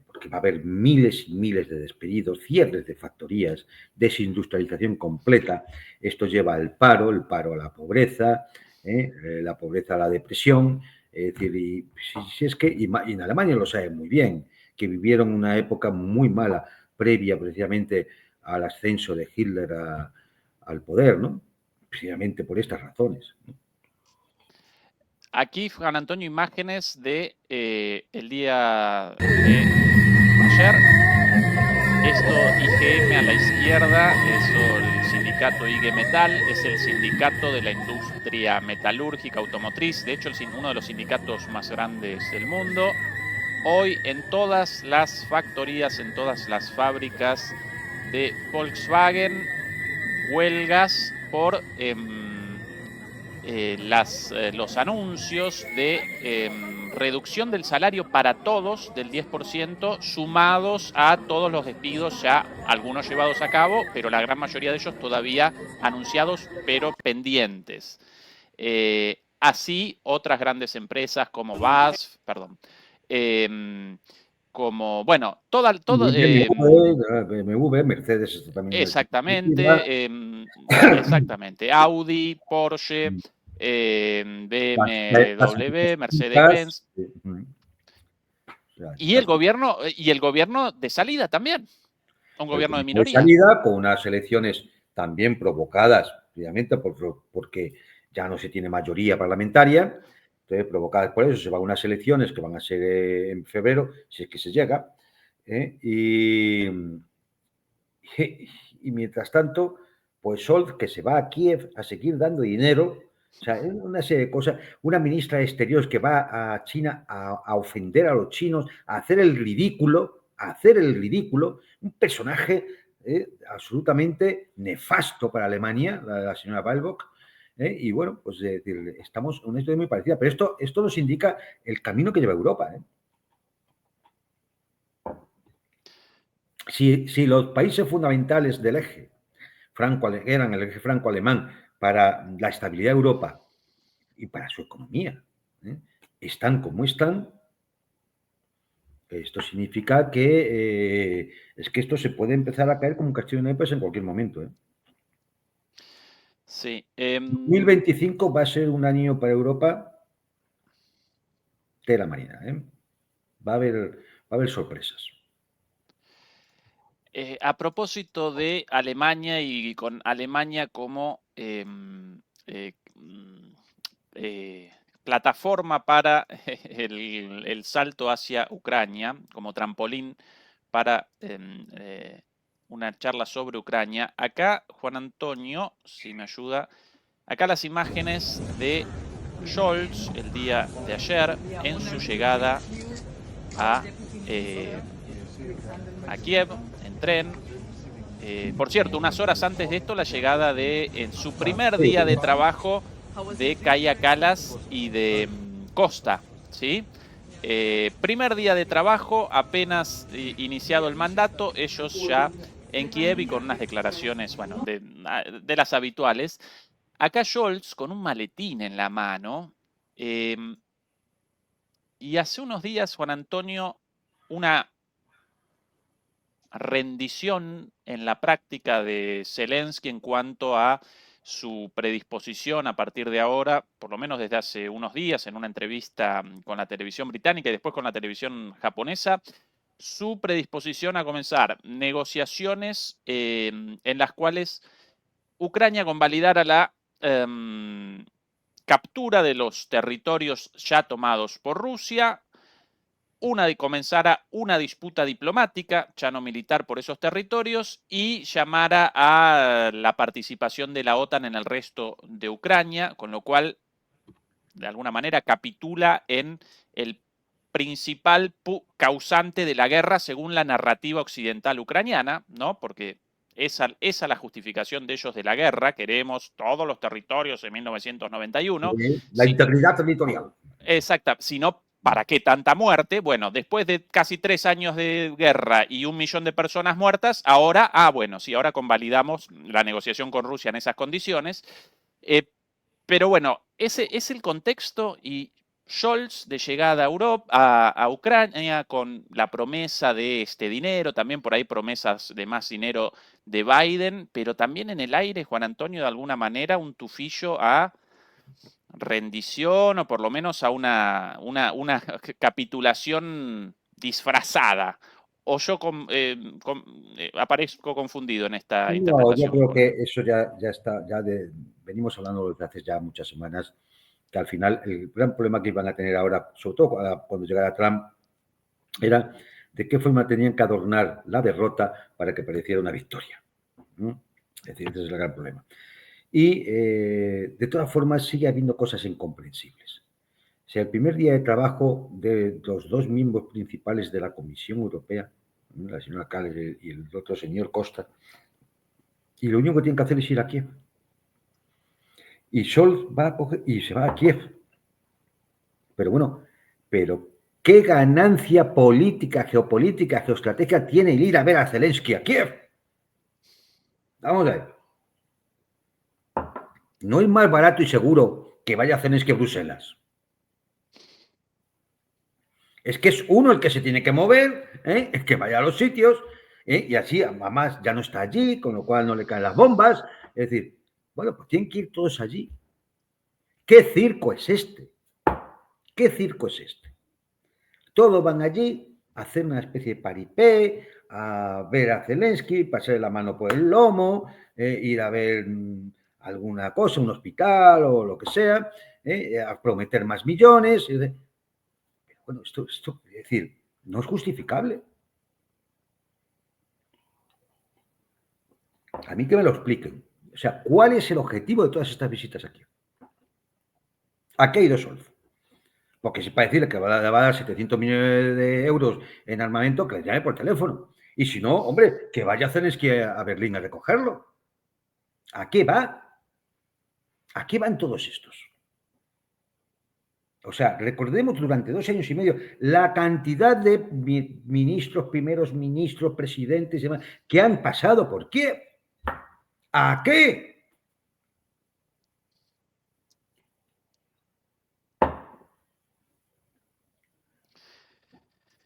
porque va a haber miles y miles de despedidos, cierres de factorías, desindustrialización completa. Esto lleva al paro, el paro a la pobreza a la depresión. Es decir, y si es que y en Alemania lo saben muy bien, que vivieron una época muy mala previa precisamente al ascenso de Hitler al poder, ¿no? Precisamente por estas razones, ¿no? Aquí, Juan Antonio, imágenes de el día de ayer. Esto IGM a la izquierda, eso el sindicato IG Metal, es el sindicato de la industria metalúrgica automotriz, de hecho uno de los sindicatos más grandes del mundo. Hoy en todas las factorías, en todas las fábricas de Volkswagen, huelgas por los anuncios de reducción del salario para todos del 10%, sumados a todos los despidos ya algunos llevados a cabo, pero la gran mayoría de ellos todavía anunciados pero pendientes. Así otras grandes empresas como BASF, como, bueno, BMW, Mercedes, esto también. Exactamente. Audi, Porsche, BMW, Mercedes-Benz. Y el gobierno de salida también. Un gobierno de minoría. De salida con unas elecciones también provocadas, obviamente, porque ya no se tiene mayoría parlamentaria. Entonces, provocadas por eso, se van a unas elecciones que van a ser en febrero, si es que se llega. Y mientras tanto, pues Scholz, que se va a Kiev a seguir dando dinero, o sea, una serie de cosas, una ministra de Exteriores que va a China a ofender a los chinos, a hacer el ridículo, un personaje absolutamente nefasto para Alemania, la señora Baerbock. Y bueno, pues estamos en una historia muy parecida, pero esto nos indica el camino que lleva Europa. Si los países fundamentales del eje eran el eje franco-alemán para la estabilidad de Europa y para su economía, están como están, esto significa que es que esto se puede empezar a caer como un castillo de naipes en cualquier momento. Sí. 2025 va a ser un año para Europa tela marina. Va a haber sorpresas. A propósito de Alemania y con Alemania como plataforma para el salto hacia Ucrania, como trampolín para una charla sobre Ucrania. Acá, Juan Antonio, si me ayuda, acá las imágenes de Scholz el día de ayer en su llegada a Kiev en tren. Por cierto, unas horas antes de esto, la llegada en su primer día de trabajo de Kaja Kallas y de Costa, ¿sí? Primer día de trabajo, apenas iniciado el mandato, ellos ya en Kiev y con unas declaraciones, bueno, de las habituales. Acá Scholz con un maletín en la mano. Y hace unos días, Juan Antonio, una rendición en la práctica de Zelensky en cuanto a su predisposición a partir de ahora, por lo menos desde hace unos días, en una entrevista con la televisión británica y después con la televisión japonesa, su predisposición a comenzar negociaciones en las cuales Ucrania convalidara la captura de los territorios ya tomados por Rusia, comenzara una disputa diplomática, ya no militar, por esos territorios y llamara a la participación de la OTAN en el resto de Ucrania, con lo cual, de alguna manera, capitula en el principal causante de la guerra según la narrativa occidental ucraniana, ¿no? Porque esa la justificación de ellos de la guerra, queremos todos los territorios en 1991. La integridad territorial. Exacto, si no, ¿para qué tanta muerte? Bueno, después de casi 3 años de guerra y 1 millón de personas muertas, ahora, bueno, sí, ahora convalidamos la negociación con Rusia en esas condiciones. Pero bueno, ese es el contexto y Scholz de llegada a Europa, a Ucrania, con la promesa de este dinero, también por ahí promesas de más dinero de Biden, pero también en el aire, Juan Antonio, de alguna manera, un tufillo a rendición o por lo menos a una capitulación disfrazada. ¿O yo aparezco confundido en esta interpretación? Yo creo que eso ya está, venimos hablando desde hace ya muchas semanas, que al final el gran problema que iban a tener ahora, sobre todo cuando llegara Trump, era de qué forma tenían que adornar la derrota para que pareciera una victoria. Es decir, ese es el gran problema. Y de todas formas sigue habiendo cosas incomprensibles. O sea, el primer día de trabajo de los 2 miembros principales de la Comisión Europea, la señora Keller y el otro señor Costa, y lo único que tienen que hacer es ir a Kiev. Y Scholz va a coger y se va a Kiev. Pero bueno, ¿qué ganancia política, geopolítica, geoestratégica tiene el ir a ver a Zelensky a Kiev? Vamos a ver. No es más barato y seguro que vaya a Zelensky a Bruselas. Es que es uno el que se tiene que mover, el que vaya a los sitios, y así, además, ya no está allí, con lo cual no le caen las bombas. Es decir, bueno, pues tienen que ir todos allí. ¿Qué circo es este? ¿Qué circo es este? Todos van allí a hacer una especie de paripé, a ver a Zelensky, pasarle la mano por el lomo, ir a ver alguna cosa, un hospital o lo que sea, a prometer más millones. Bueno, esto, es decir, no es justificable. A mí que me lo expliquen. O sea, ¿cuál es el objetivo de todas estas visitas aquí? ¿A qué ha ido Scholz? Porque si para decirle que le va a dar 700 millones de euros en armamento, que le llame por teléfono. Y si no, hombre, que vaya a Zelensky a Berlín a recogerlo. ¿A qué va? ¿A qué van todos estos? O sea, recordemos durante 2 años y medio la cantidad de ministros, primeros ministros, presidentes y demás que han pasado por Kiev. ¿A qué?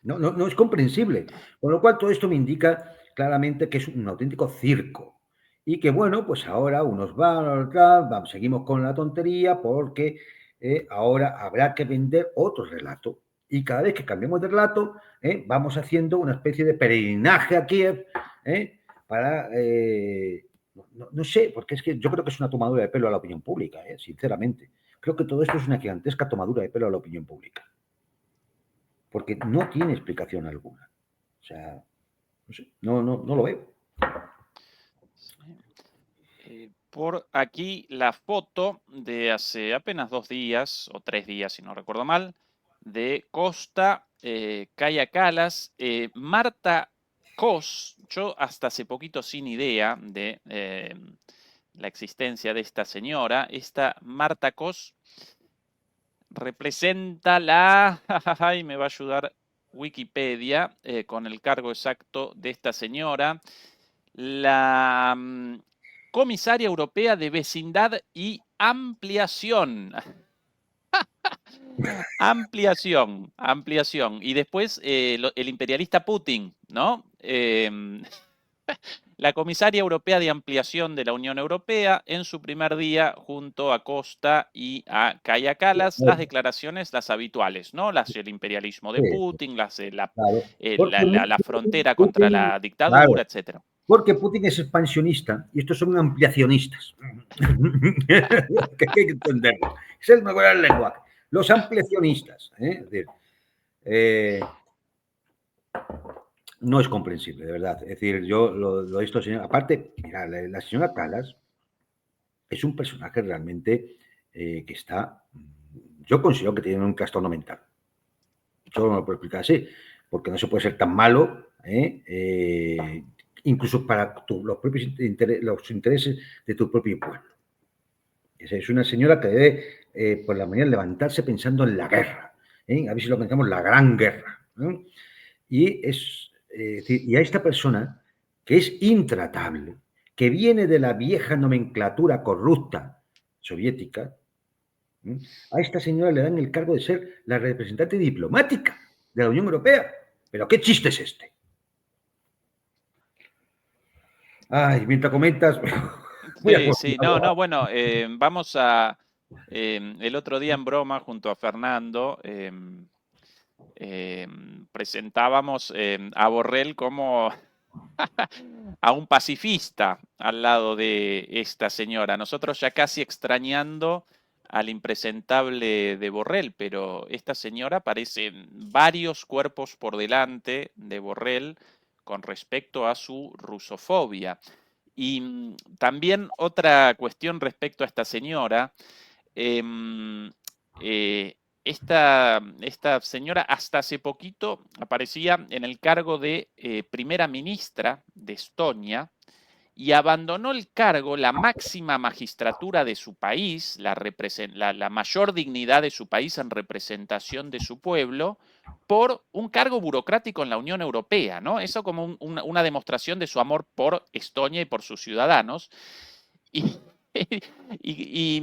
No es comprensible. Con lo cual, todo esto me indica claramente que es un auténtico circo. Y que, bueno, pues ahora unos seguimos con la tontería porque ahora habrá que vender otro relato. Y cada vez que cambiemos de relato, vamos haciendo una especie de peregrinaje a Kiev para... no sé, porque es que yo creo que es una tomadura de pelo a la opinión pública, sinceramente. Creo que todo esto es una gigantesca tomadura de pelo a la opinión pública. Porque no tiene explicación alguna. O sea, no sé, no lo veo. Por aquí la foto de hace apenas 2 días, o 3 días, si no recuerdo mal, de Costa, Kaja Kallas, Marta Kos. Yo hasta hace poquito sin idea de la existencia de esta señora. Esta Marta Kos representa y me va a ayudar Wikipedia con el cargo exacto de esta señora, la comisaria europea de vecindad y ampliación. Ampliación. Y después el imperialista Putin, ¿no? La comisaria europea de ampliación de la Unión Europea en su primer día junto a Costa y a Kaja Kallas, las declaraciones, las habituales, ¿no? Las del imperialismo de Putin, las de la frontera contra la dictadura, etcétera. Porque Putin es expansionista y estos son ampliacionistas. Que hay que entenderlo. Es el mejor lenguaje. Los ampliacionistas. Es decir, no es comprensible, de verdad. Es decir, yo lo de esto, señor. Aparte, mira, la señora Calas es un personaje realmente que está. Yo considero que tiene un trastorno mental. Yo no lo puedo explicar así, porque no se puede ser tan malo, incluso para los propios los intereses de tu propio pueblo. Es una señora que debe, por la mañana, levantarse pensando en la guerra. A ver si lo pensamos, la gran guerra. Y a esta persona, que es intratable, que viene de la vieja nomenclatura corrupta soviética, a esta señora le dan el cargo de ser la representante diplomática de la Unión Europea. ¿Pero qué chiste es este? Ay, mientras comentas... Sí, no, bueno, vamos a... el otro día en broma, junto a Fernando, presentábamos a Borrell como a un pacifista al lado de esta señora. Nosotros ya casi extrañando al impresentable de Borrell, pero esta señora parece varios cuerpos por delante de Borrell con respecto a su rusofobia. Y también otra cuestión respecto a esta señora, esta señora hasta hace poquito aparecía en el cargo de primera ministra de Estonia y abandonó el cargo, la máxima magistratura de su país, la mayor dignidad de su país en representación de su pueblo, por un cargo burocrático en la Unión Europea, ¿no? Eso como una demostración de su amor por Estonia y por sus ciudadanos. Y,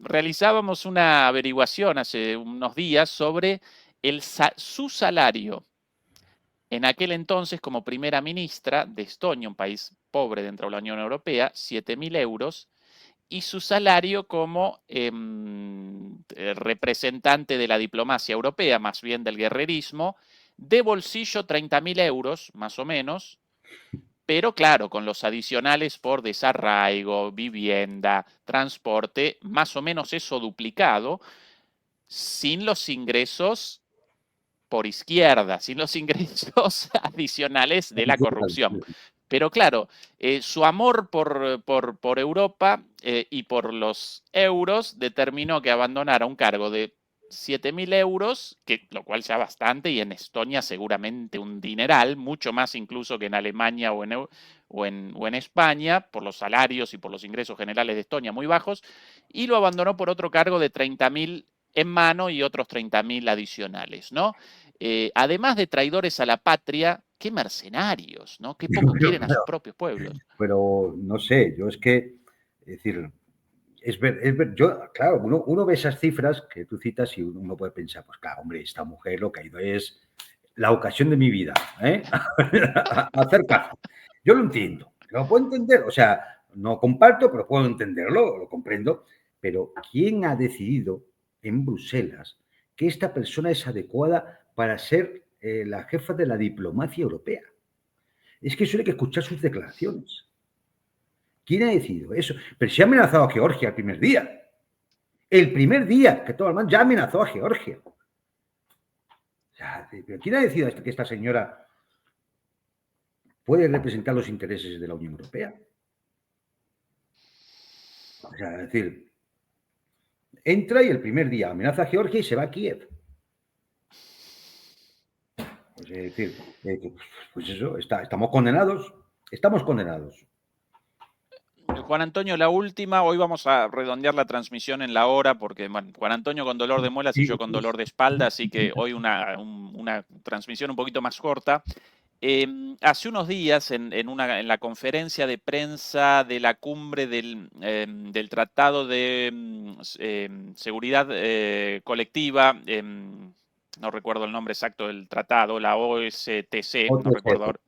realizábamos una averiguación hace unos días sobre su salario en aquel entonces como primera ministra de Estonia, un país pobre dentro de la Unión Europea, 7.000 euros, y su salario como representante de la diplomacia europea, más bien del guerrerismo, de bolsillo 30.000 euros, más o menos, pero claro, con los adicionales por desarraigo, vivienda, transporte, más o menos eso duplicado, sin los ingresos por izquierda, sin los ingresos adicionales de la corrupción. Pero claro, su amor por Europa y por los euros determinó que abandonara un cargo de 7.000 euros, lo cual ya bastante, y en Estonia seguramente un dineral, mucho más incluso que en Alemania o en España, por los salarios y por los ingresos generales de Estonia muy bajos, y lo abandonó por otro cargo de 30.000 en mano y otros 30.000 adicionales, ¿no? Además de traidores a la patria, qué mercenarios, ¿no? Qué poco quieren a sus propios pueblos. Pero no sé, yo es que, es decir, yo, claro, uno ve esas cifras que tú citas y uno puede pensar, pues claro, hombre, esta mujer lo que ha ido es la ocasión de mi vida, hacer caso. Yo lo entiendo, lo puedo entender, o sea, no comparto, pero puedo entenderlo, lo comprendo, pero ¿quién ha decidido en Bruselas que esta persona es adecuada para ser la jefa de la diplomacia europea? Es que eso hay que escuchar sus declaraciones. ¿Quién ha decidido eso? Pero se ha amenazado a Georgia el primer día. El primer día que todo el mundo ya amenazó a Georgia. O sea, ¿pero quién ha decidido que esta señora puede representar los intereses de la Unión Europea? O sea, es decir, entra y el primer día amenaza a Georgia y se va a Kiev. Pues es decir, pues eso, estamos condenados. Estamos condenados. Juan Antonio, la última, hoy vamos a redondear la transmisión en la hora, porque bueno, Juan Antonio con dolor de muelas y yo con dolor de espalda, así que hoy una transmisión un poquito más corta. Hace unos días, en la conferencia de prensa de la cumbre del Tratado de Seguridad Colectiva, no recuerdo el nombre exacto del tratado, la OSTC, no recuerdo ahora.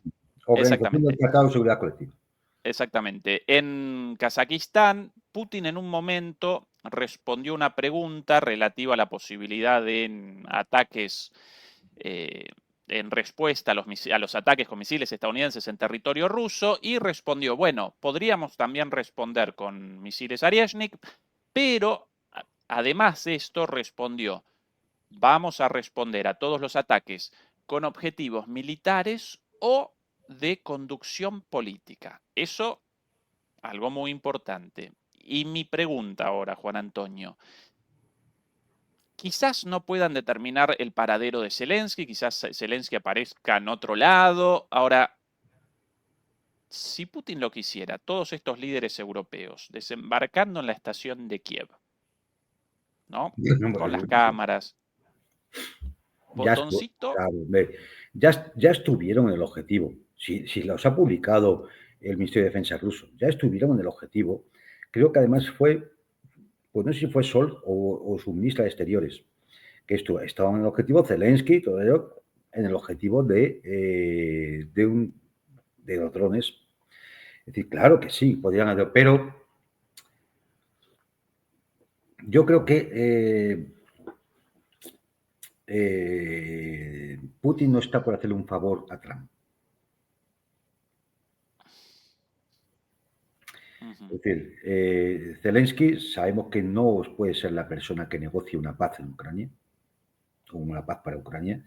Organización del Tratado de Seguridad Colectiva. Exactamente. En Kazajistán, Putin en un momento respondió una pregunta relativa a la posibilidad de ataques en respuesta a los ataques con misiles estadounidenses en territorio ruso y respondió, bueno, podríamos también responder con misiles Ariashnik, pero además de esto respondió, vamos a responder a todos los ataques con objetivos militares o de conducción política. Eso, algo muy importante. Y mi pregunta ahora, Juan Antonio, quizás no puedan determinar el paradero de Zelensky, quizás Zelensky aparezca en otro lado. Ahora, si Putin lo quisiera, todos estos líderes europeos desembarcando en la estación de Kiev, ¿no? Con las cámaras, botoncito. Claro, ya estuvieron en el objetivo. Si los ha publicado el Ministerio de Defensa ruso, ya estuvieron en el objetivo. Creo que además fue, pues no sé si fue Sol o su ministra de Exteriores, que estaban en el objetivo Zelensky, todo ello, en el objetivo de los drones. Es decir, claro que sí, podrían hacer, pero yo creo que Putin no está por hacerle un favor a Trump. Es decir, Zelensky sabemos que no puede ser la persona que negocie una paz en Ucrania, o una paz para Ucrania.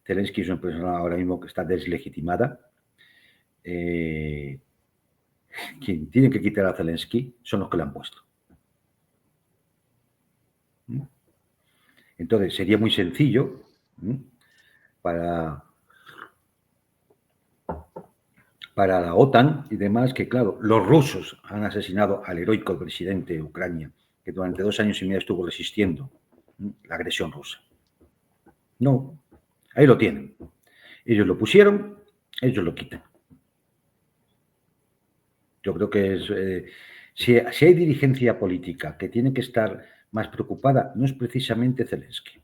Zelensky es una persona ahora mismo que está deslegitimada. Quien tiene que quitar a Zelensky son los que le han puesto. Entonces, sería muy sencillo para la OTAN y demás, que claro, los rusos han asesinado al heroico presidente de Ucrania, que durante 2 años y medio estuvo resistiendo la agresión rusa. No, ahí lo tienen. Ellos lo pusieron, ellos lo quitan. Yo creo que si hay dirigencia política que tiene que estar más preocupada, no es precisamente Zelensky.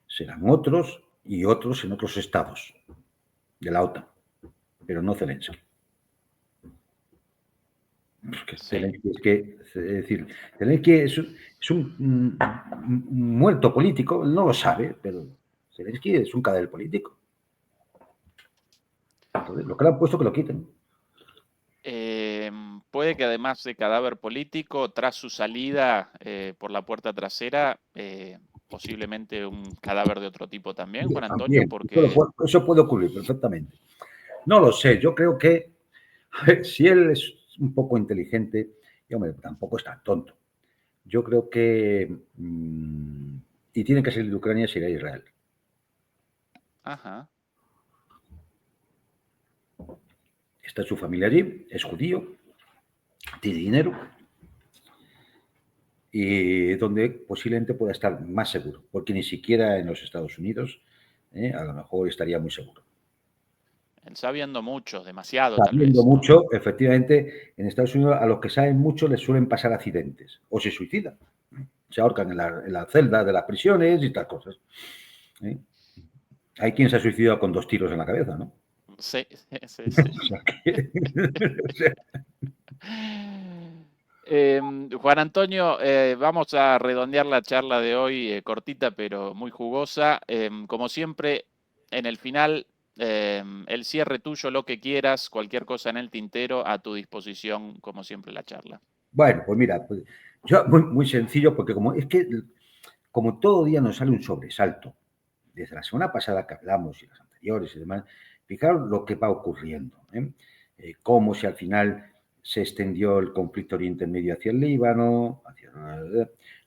Serán otros y otros en otros estados de la OTAN, pero no Zelensky. Porque sí. Zelensky es un muerto político, él no lo sabe, pero Zelensky es un cadáver político. Entonces, lo que le han puesto que lo quiten. Puede que además de cadáver político, tras su salida por la puerta trasera, posiblemente un cadáver de otro tipo también, Juan Antonio, porque... Eso puede ocurrir perfectamente. No lo sé, yo creo que si él es un poco inteligente, y hombre, tampoco es tan tonto. Yo creo que y tiene que salir de Ucrania si irá a Israel. Ajá. Está su familia allí, es judío, tiene dinero y donde posiblemente pueda estar más seguro, porque ni siquiera en los Estados Unidos a lo mejor estaría muy seguro. Él sabiendo mucho, demasiado tal vez. Sabiendo mucho, ¿no? Efectivamente, en Estados Unidos a los que saben mucho les suelen pasar accidentes o se suicidan, se ahorcan en la celda de las prisiones y tal cosas. Hay quien se ha suicidado con 2 tiros en la cabeza, ¿no? Sí. Juan Antonio, vamos a redondear la charla de hoy, cortita pero muy jugosa. Como siempre, en el final, el cierre tuyo, lo que quieras, cualquier cosa en el tintero, a tu disposición, como siempre, la charla. Bueno, pues mira, yo muy sencillo, porque como todo día nos sale un sobresalto, desde la semana pasada que hablamos y las anteriores y demás, fijaros lo que va ocurriendo, cómo si al final se extendió el conflicto Oriente Medio hacia el Líbano,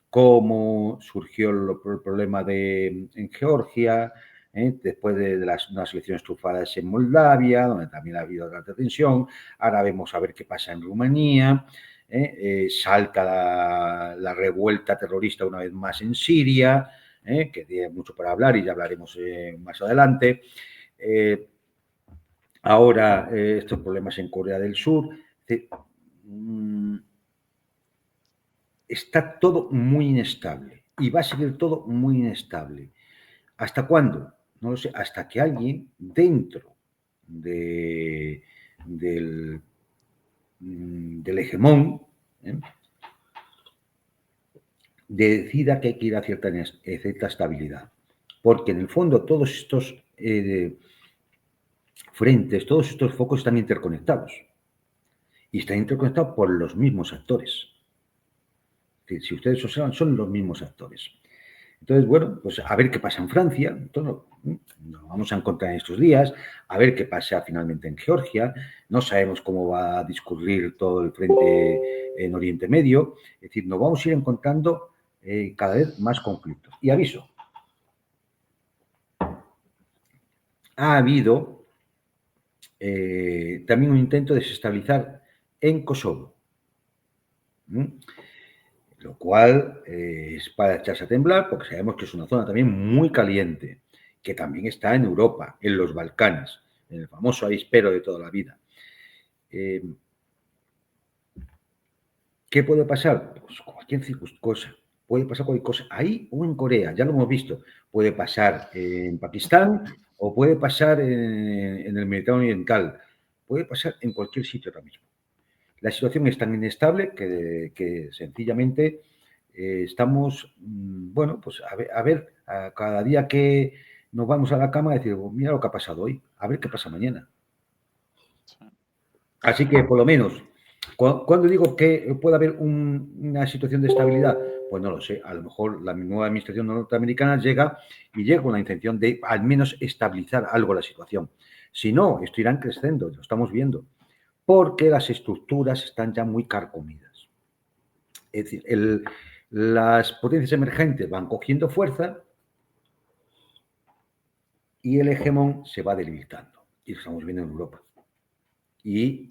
cómo surgió el problema en Georgia, después de unas elecciones trufadas en Moldavia, donde también ha habido tanta tensión. Ahora vemos a ver qué pasa en Rumanía. Salta la revuelta terrorista una vez más en Siria, que tiene mucho para hablar y ya hablaremos más adelante. Ahora estos problemas en Corea del Sur. Está todo muy inestable y va a seguir todo muy inestable. ¿Hasta cuándo? No lo sé, hasta que alguien dentro del hegemón decida que hay que ir a cierta estabilidad. Porque en el fondo todos estos frentes, todos estos focos están interconectados. Y están interconectados por los mismos actores. Es decir, si ustedes observan, son los mismos actores. Entonces, bueno, pues a ver qué pasa en Francia. Entonces, nos vamos a encontrar en estos días, a ver qué pasa finalmente en Georgia. No sabemos cómo va a discurrir todo el frente en Oriente Medio. Es decir, nos vamos a ir encontrando cada vez más conflictos. Y aviso, ha habido también un intento de desestabilizar en Kosovo, lo cual es para echarse a temblar, porque sabemos que es una zona también muy caliente, que también está en Europa, en los Balcanes, en el famoso avispero de toda la vida. ¿Qué puede pasar? Pues cualquier cosa. Puede pasar cualquier cosa ahí o en Corea, ya lo hemos visto. Puede pasar en Pakistán o puede pasar en el Mediterráneo Oriental. Puede pasar en cualquier sitio ahora mismo. La situación es tan inestable que sencillamente estamos, bueno, pues a ver, cada día que nos vamos a la cama, decir, mira lo que ha pasado hoy, a ver qué pasa mañana. Así que, por lo menos, cuando digo que puede haber una situación de estabilidad, pues no lo sé. A lo mejor la nueva administración norteamericana llega con la intención de al menos estabilizar algo la situación. Si no, esto irán creciendo, lo estamos viendo, porque las estructuras están ya muy carcomidas. Es decir, las potencias emergentes van cogiendo fuerza y el hegemón se va debilitando. Y lo estamos viendo en Europa. Y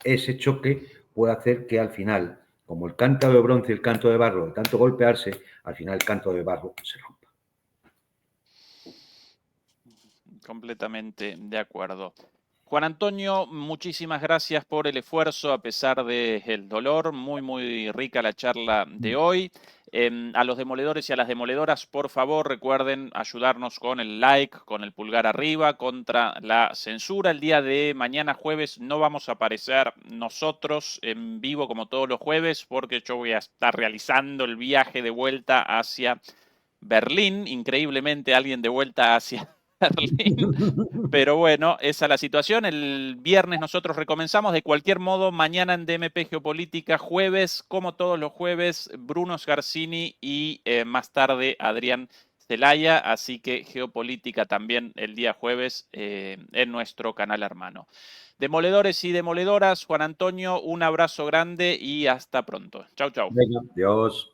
ese choque puede hacer que al final, como el cántaro de bronce y el canto de barro, de tanto golpearse, al final el canto de barro se rompa. Completamente de acuerdo. Juan Antonio, muchísimas gracias por el esfuerzo a pesar del dolor. Muy, muy rica la charla de hoy. A los demoledores y a las demoledoras, por favor, recuerden ayudarnos con el like, con el pulgar arriba, contra la censura. El día de mañana jueves no vamos a aparecer nosotros en vivo como todos los jueves, porque yo voy a estar realizando el viaje de vuelta hacia Berlín. Increíblemente, alguien de vuelta hacia Berlín. Pero bueno, esa es la situación. El viernes nosotros recomenzamos. De cualquier modo, mañana en DMP Geopolítica, jueves, como todos los jueves, Bruno Sgarcini y más tarde Adrián Celaya. Así que Geopolítica también el día jueves en nuestro canal hermano. Demoledores y demoledoras, Juan Antonio, un abrazo grande y hasta pronto. Chau, chau. Venga, adiós.